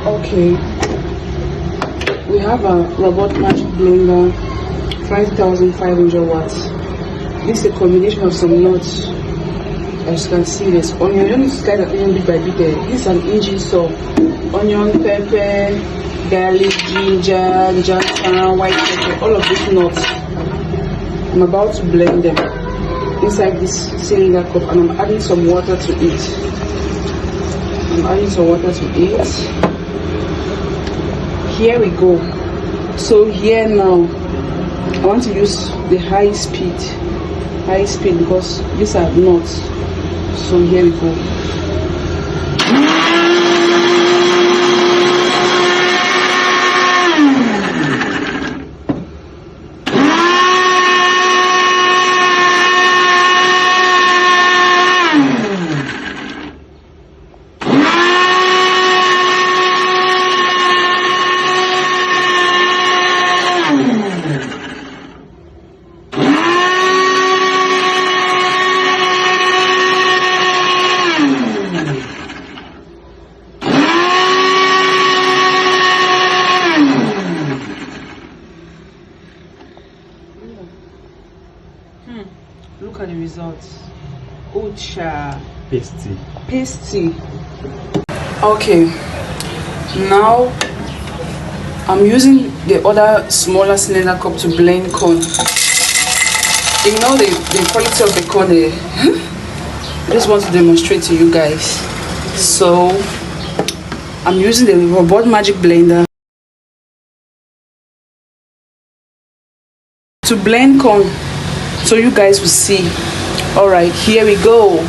Okay, we have a robot magic blender, 5,500 watts. This is a combination of some nuts. As you can see, there's onion. You don't need to slice the onion bit by bit. This is an engine saw. Onion, pepper, garlic, ginger, jantan, white pepper, all of these nuts. I'm about to blend them inside this cylinder cup, and I'm adding some water to it. Here we go. So here now, I want to use the high speed because these are nuts. So here we go. Look at the results. Ucha. Pasty. Okay. Now I'm using the other smaller cylinder cup to blend corn. You know the quality of the corn. I just want to demonstrate to you guys. So I'm using the robot magic blender to blend corn, so you guys will see. All right, here we go.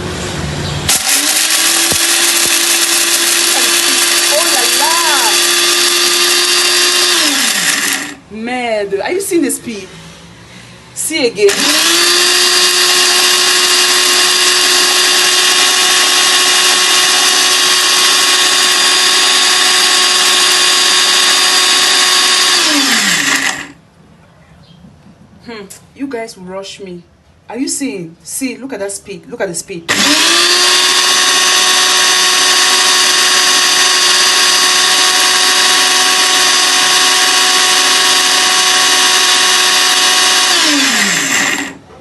Oh la la! Man, are you seeing the speed? See again. You guys will rush me. Are you seeing? See, look at that speed. Look at the speed.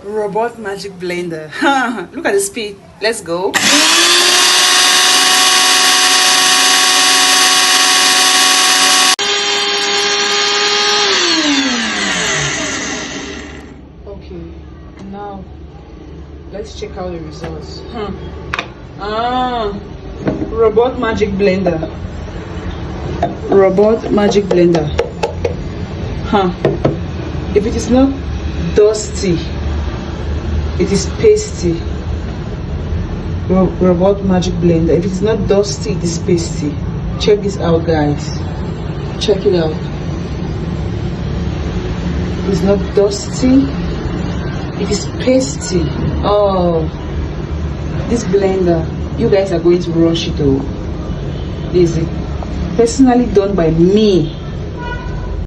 Robot magic blender. Look at the speed. Let's go. Now let's check out the results. Robot magic blender. If it is not dusty, it is pasty. Robot magic blender. If it is not dusty, it is pasty. Check this out, guys. Check it out. It's not dusty, it is pasty. Oh, this blender, you guys are going to rush it. Oh, this is personally done by me.